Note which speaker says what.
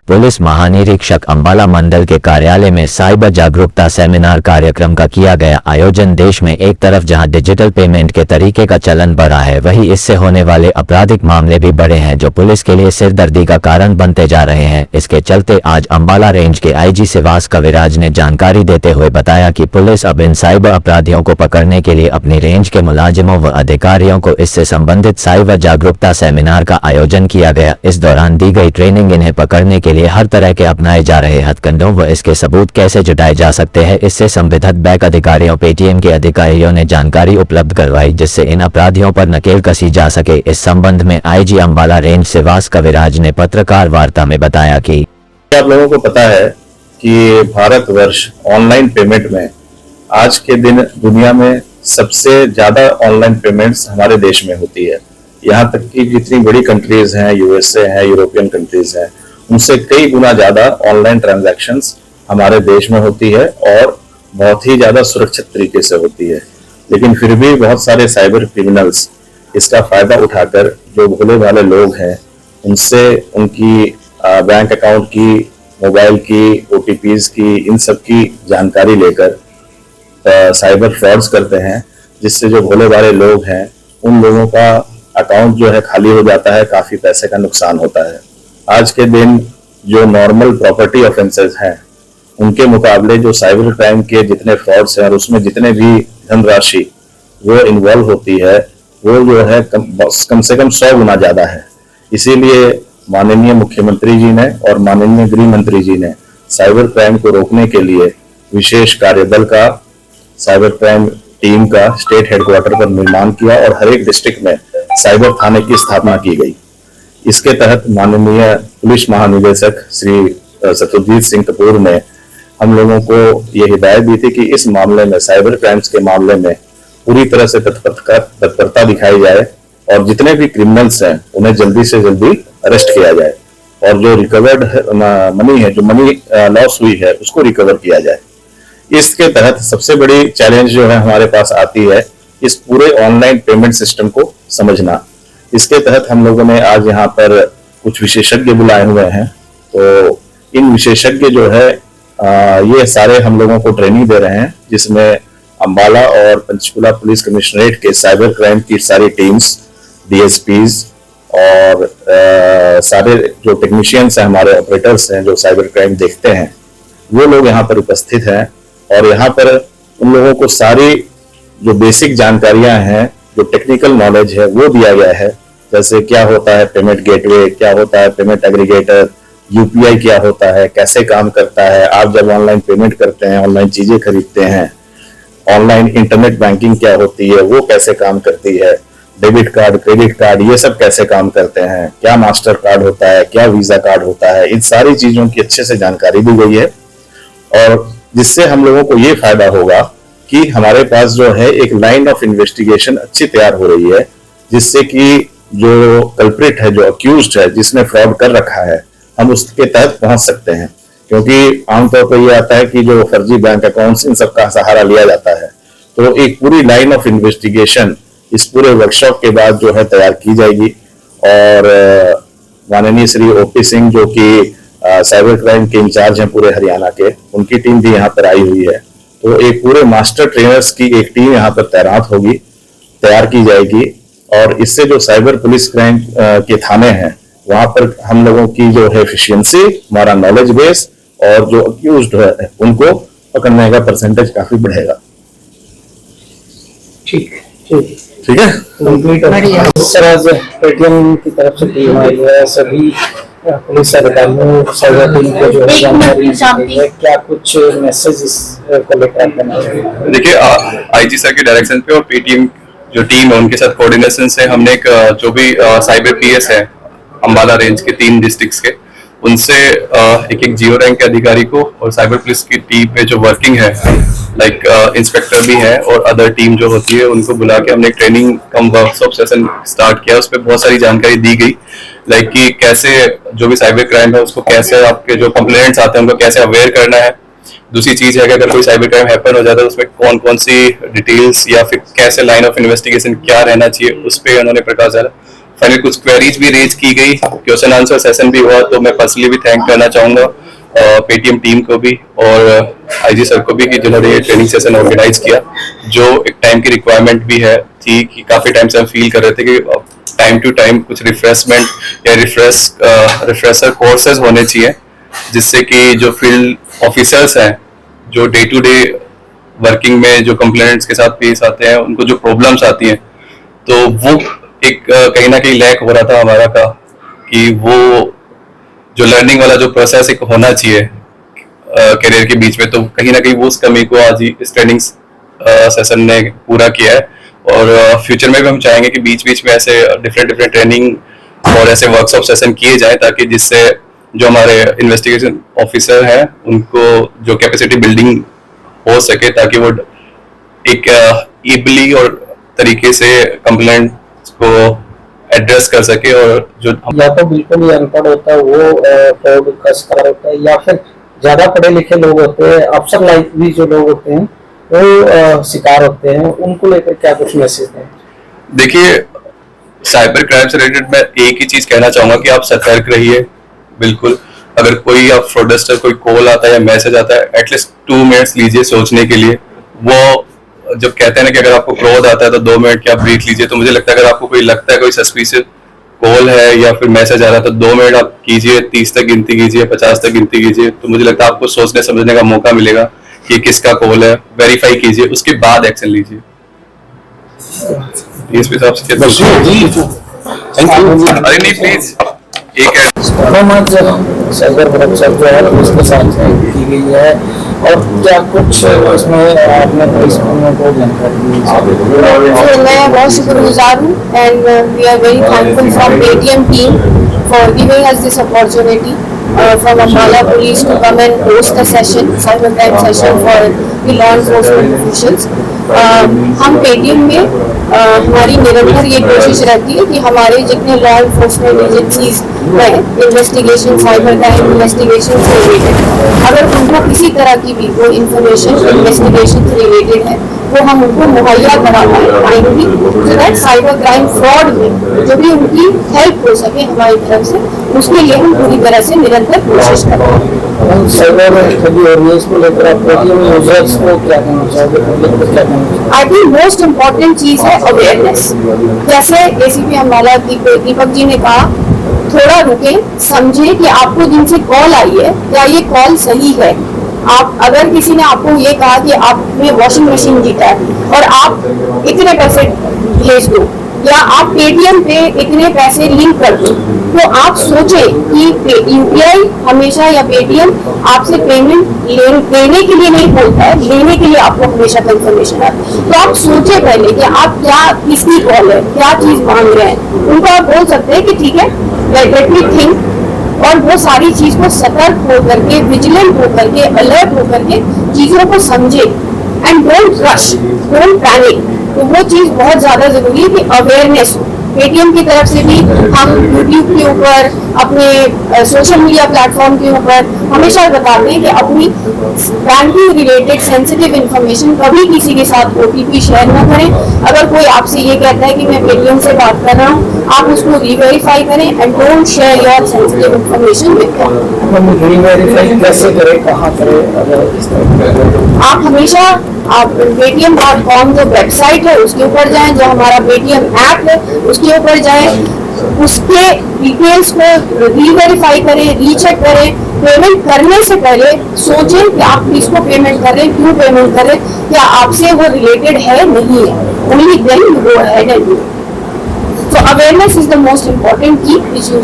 Speaker 1: Police महानिरीक्षक अंबाला मंडल के कार्यालय में साइबर जागरूकता सेमिनार कार्यक्रम का किया गया आयोजन। देश में एक तरफ जहां डिजिटल पेमेंट के तरीके का चलन बढ़ा है, वहीं इससे होने वाले आपराधिक मामले भी बढ़े हैं, जो पुलिस के लिए सिरदर्दी का कारण बनते जा रहे हैं। इसके चलते आज अंबाला रेंज के आईजी सिवास कविराज ने जानकारी देते हुए बताया कि पुलिस अब इन साइबर अपराधियों को पकड़ने के लिए अपनी रेंज के मुलाजिमों व अधिकारियों को इससे संबंधित साइबर जागरूकता सेमिनार का आयोजन किया गया। इस दौरान दी गई ट्रेनिंग इन्हें पकड़ने के लिए हर तरह के अपनाए जा रहे हथकंडों व इसके सबूत कैसे जुटाए जा सकते हैं, इससे संबंधित बैंक अधिकारियों पेटीएम के अधिकारियों ने जानकारी उपलब्ध करवाई, जिससे इन अपराधियों पर नकेल कसी जा सके। इस संबंध में आईजी अंबाला रेंज सिवास कविराज ने पत्रकार वार्ता में बताया कि
Speaker 2: आप लोगों को पता है कि भारतवर्ष ऑनलाइन पेमेंट में आज के दिन दुनिया में सबसे ज्यादा ऑनलाइन पेमेंट्स हमारे देश में होती है। यहाँ तक कि जितनी बड़ी कंट्रीज हैं, यूएसए है, यूरोपियन कंट्रीज हैं, उनसे कई गुना ज्यादा ऑनलाइन ट्रांजैक्शंस हमारे देश में होती है और बहुत ही ज्यादा सुरक्षित तरीके से होती है। लेकिन फिर भी बहुत सारे साइबर क्रिमिनल्स इसका फायदा उठाकर जो भोले भाले लोग हैं उनसे उनकी बैंक अकाउंट की, मोबाइल की, ओटीपीज की, इन सब की जानकारी लेकर साइबर फ्रॉड्स करते हैं, जिससे जो भोले भाले लोग हैं उन लोगों का अकाउंट जो है खाली हो जाता है, काफी पैसे का नुकसान होता है। आज के दिन जो नॉर्मल प्रॉपर्टी ऑफेंसेस हैं उनके मुकाबले जो साइबर क्राइम के जितने फ्रॉड्स हैं और उसमें जितने भी धनराशि वो इन्वॉल्व होती है वो जो है कम से कम 100 गुना ज्यादा है। इसीलिए माननीय मुख्यमंत्री जी ने और माननीय गृह मंत्री जी ने साइबर क्राइम को रोकने के लिए विशेष कार्यदल का, साइबर क्राइम टीम का स्टेट हेडक्वार्टर पर निर्माण किया और हर एक डिस्ट्रिक्ट में साइबर थाने की स्थापना की गई। इसके तहत माननीय पुलिस महानिदेशक श्री सत्यजीत सिंह कपूर ने हम लोगों को ये हिदायत दी थी कि इस मामले में, साइबर क्राइम्स के मामले में पूरी तरह से तत्परता दिखाई जाए और जितने भी क्रिमिनल्स हैं उन्हें जल्दी से जल्दी अरेस्ट किया जाए और जो रिकवर्ड मनी है, जो मनी लॉस हुई है, उसको रिकवर किया जाए। इसके तहत सबसे बड़ी चैलेंज जो है हमारे पास आती है इस पूरे ऑनलाइन पेमेंट सिस्टम को समझना। इसके तहत हम लोगों ने आज यहाँ पर कुछ विशेषज्ञ बुलाए हुए हैं। तो इन विशेषज्ञ जो है ये सारे हम लोगों को ट्रेनिंग दे रहे हैं, जिसमें अंबाला और पंचकुला पुलिस कमिश्नरेट के साइबर क्राइम की सारी टीम्स, डीएसपीज और सारे जो टेक्नीशियंस हैं, हमारे ऑपरेटर्स हैं जो साइबर क्राइम देखते हैं, वो लोग यहाँ पर उपस्थित हैं और यहाँ पर उन लोगों को सारी जो बेसिक जानकारियां हैं, जो टेक्निकल नॉलेज है वो दिया गया है। जैसे क्या होता है पेमेंट गेटवे, क्या होता है पेमेंट एग्रीगेटर, यूपीआई क्या होता है, कैसे काम करता है, आप जब ऑनलाइन पेमेंट करते हैं, ऑनलाइन चीजें खरीदते हैं, ऑनलाइन इंटरनेट बैंकिंग क्या होती है, वो कैसे काम करती है, डेबिट कार्ड, क्रेडिट कार्ड, ये सब कैसे काम करते हैं, क्या मास्टर कार्ड होता है, क्या वीजा कार्ड होता है, इन सारी चीजों की अच्छे से जानकारी दी गई है। और जिससे हम लोगों को ये फायदा होगा कि हमारे पास जो है एक लाइन ऑफ इन्वेस्टिगेशन अच्छी तैयार हो रही है, जिससे कि जो कल्प्रिट है, जो अक्यूज्ड है, जिसने फ्रॉड कर रखा है, हम उसके तहत पहुंच सकते हैं। क्योंकि आमतौर पर ये आता है कि जो फर्जी बैंक अकाउंट्स, इन सब का सहारा लिया जाता है। तो एक पूरी लाइन ऑफ इन्वेस्टिगेशन इस पूरे वर्कशॉप के बाद जो है तैयार की जाएगी और माननीय श्री ओपी सिंह जो कि साइबर क्राइम के इंचार्ज हैं पूरे हरियाणा के, उनकी टीम भी यहाँ पर आई हुई है। तो एक पूरे मास्टर ट्रेनर्स की एक टीम यहाँ पर तैनात होगी, तैयार की जाएगी और इससे जो साइबर पुलिस क्राइम के थाने हैं वहां पर हम लोगों की जो है एफिशिएंसी, हमारा नॉलेज बेस और जो अक्यूज्ड है उनको पकड़ने का परसेंटेज काफी बढ़ेगा।
Speaker 3: ठीक ठीक
Speaker 2: ठीक है।
Speaker 3: पेटीएम की तरफ से टीम आई है, सभी पुलिस अधिकारियों साइबर टीम को जो जानकारी है, क्या कुछ मैसेज को लेकर करना चाहिए?
Speaker 4: देखिए, आईजी सर के डायरेक्शन पे और पेटीएम जो टीम है उनके साथ कोऑर्डिनेशन से हमने एक जो भी साइबर पीएस है अंबाला रेंज के 3 डिस्ट्रिक्ट्स के, उनसे एक जियो रैंक के अधिकारी को और साइबर पुलिस की टीम में जो वर्किंग है, लाइक इंस्पेक्टर भी है और अदर टीम जो होती है, उनको बुला के हमने ट्रेनिंग कम वर्कशॉप सेशन स्टार्ट किया। उस पर बहुत सारी जानकारी दी गई, लाइक कि कैसे जो भी साइबर क्राइम है उसको कैसे, आपके जो कंप्लेंट्स आते हैं उनको कैसे अवेयर करना है। दूसरी चीज है कि अगर कोई साइबर क्राइम हैपन हो जाता है तो उसमें कौन कौन सी डिटेल्स या फिर कैसे लाइन ऑफ इन्वेस्टिगेशन क्या रहना चाहिए, उस पर उन्होंने प्रकाश डाला। फाइनली कुछ क्वेरीज भी रेज की गई, क्वेश्चन आंसर सेशन भी हुआ। तो मैं पर्सनली भी थैंक करना चाहूंगा पेटीएम टीम को भी और आईजी सर को भी कि जिन्होंने ये ट्रेनिंग सेशन ऑर्गेनाइज किया, जो एक टाइम की रिक्वायरमेंट भी है थी कि काफी टाइम से हम फील कर रहे थे कि टाइम टू टाइम कुछ रिफ्रेशमेंट या रिफ्रेशर कोर्सेज होने चाहिए, जिससे कि जो फील्ड ऑफिसर्स हैं जो डे टू डे वर्किंग में जो कंप्लेंट्स के साथ पेश आते हैं, उनको जो प्रॉब्लम्स आती हैं, तो वो एक कहीं ना कहीं लैक हो रहा था हमारा का, कि वो जो लर्निंग वाला जो प्रोसेस एक होना चाहिए करियर के बीच में, तो कहीं ना कहीं वो उस कमी को आज ही इस ट्रेनिंग सेशन ने पूरा किया है। और फ्यूचर में भी हम चाहेंगे कि बीच बीच में ऐसे डिफरेंट ट्रेनिंग और ऐसे वर्कशॉप सेशन किए जाएं, ताकि जिससे जो हमारे इन्वेस्टिगेशन ऑफिसर हैं उनको जो कैपेसिटी बिल्डिंग हो सके, ताकि वो एक ईबली और तरीके से कंप्लेंट को एड्रेस कर सके। और जो
Speaker 3: या तो बिल्कुल ही अनपढ़ होता है वो फ्रॉड का शिकार होता है, या फिर ज्यादा पढ़े लिखे लोग होते हैं, अफसर लाइक भी जो लोग होते हैं वो शिकार होते हैं, उनको लेकर क्या कुछ मैसेज दें?
Speaker 4: देखिए, साइबर क्राइम से रिलेटेड मैं एक ही चीज कहना चाहूंगा कि आप सतर्क रहिए। बिल्कुल, अगर कोई आप फ्रॉडस्टर कोई कॉल आता है या मैसेज आता है, एटलीस्ट 2 मिनट्स लीजिए सोचने के लिए। वो जब कहते हैं ना कि अगर आपको क्रोध आता है तो 2 मिनट क्या ब्रीथ लीजिए, तो मुझे लगता है अगर आपको कोई लगता है कोई सस्पिशियस कॉल है या फिर मैसेज आ रहा है, तो 2 मिनट आप कीजिए, 30 तक गिनती कीजिए, 50 तक गिनती कीजिए, तो मुझे लगता है आपको सोचने समझने का मौका मिलेगा कि किसका कॉल है, वेरीफाई कीजिए, उसके बाद एक्शन लीजिए। इस हिसाब से अरे नहीं प्लीज एक
Speaker 3: साइबर सुरक्षा जो है उसके साथ की गई है, और क्या कुछ इसमें आपने को जानकारी?
Speaker 5: मैं बहुत शुक्रगुजार हूँ and we are very thankful from Paytm team for giving us this opportunity from Ambala Police to come and host a session, cyber crime session for the law enforcement officials. हम पेटीएम में हमारी निरंतर ये कोशिश रहती है कि हमारे जितने लॉ एनफोर्समेंट एजेंसीज हैं, इन्वेस्टिगेशन, साइबर क्राइम इन्वेस्टिगेशन से रिलेटेड, अगर उनको किसी तरह की भी कोई इन्फॉर्मेशन इन्वेस्टिगेशन से रिलेटेड है, वो हम उनको मुहैया करा पाएंगे, so that cyber crime fraud में जो भी उनकी हेल्प हो सके हमारी तरफ से, उसके लिए हम पूरी तरह से निरंतर कोशिश कर रहे हैं। आई थिंक मोस्ट इम्पोर्टेंट चीज है अवेयरनेस। जैसे एसीपी अम्बाला दीपक जी ने कहा, थोड़ा रुके, समझे कि आपको जिनसे कॉल आई है क्या ये कॉल सही है। आप अगर किसी ने आपको ये कहा कि आपने वॉशिंग मशीन जीता है और आप इतने पैसे भेज दो, या आप पेटीएम पे इतने पैसे लिंक कर दो, तो आप सोचें कि यूपीआई हमेशा या पेटीएम आपसे पेमेंट लेने के लिए नहीं बोलता है, लेने के लिए आपको हमेशा कंफर्मेशन है। तो आप सोचें पहले कि आप क्या, किसकी कॉल है, क्या चीज मांग रहे हैं। उनको आप बोल सकते हैं कि ठीक है, लेट मी थिंक, और वो सारी चीज को सतर्क होकर के, विजिलेंट होकर के, अलर्ट होकर के चीजों को समझे and don't rush, don't panic. तो वो चीज बहुत ज्यादा जरूरी है कि अवेयरनेस हो। पेटीएम की तरफ से भी हम यूट्यूब के ऊपर, अपने सोशल मीडिया प्लेटफॉर्म के ऊपर हमेशा बताते हैं कि अपनी बैंकिंग रिलेटेड सेंसिटिव इंफॉर्मेशन कभी किसी के साथ ओटीपी शेयर न करें। अगर कोई आपसे ये कहता है कि मैं पेटीएम से बात कर रहा हूँ, आप उसको रीवेरीफाई करें and don't share your sensitive information with them.
Speaker 3: Reverify कैसे करें, कहाँ करें? अगर इस तरह
Speaker 5: आप हमेशा आप paytm.com जो वेबसाइट है उसके ऊपर जाएं, जो हमारा पेटीएम ऐप है उसके ऊपर जाएं, उसके डिटेल्स को रीवेरीफाई करें, रीचेक करें। पेमेंट करने से पहले सोचें कि आप किसको पेमेंट कर रहे हैं, क्यों पेमेंट कर रहे हैं, क्या आपसे वो रिलेटेड है, नहीं है। Only then you go ahead and do. So awareness is the most important key which you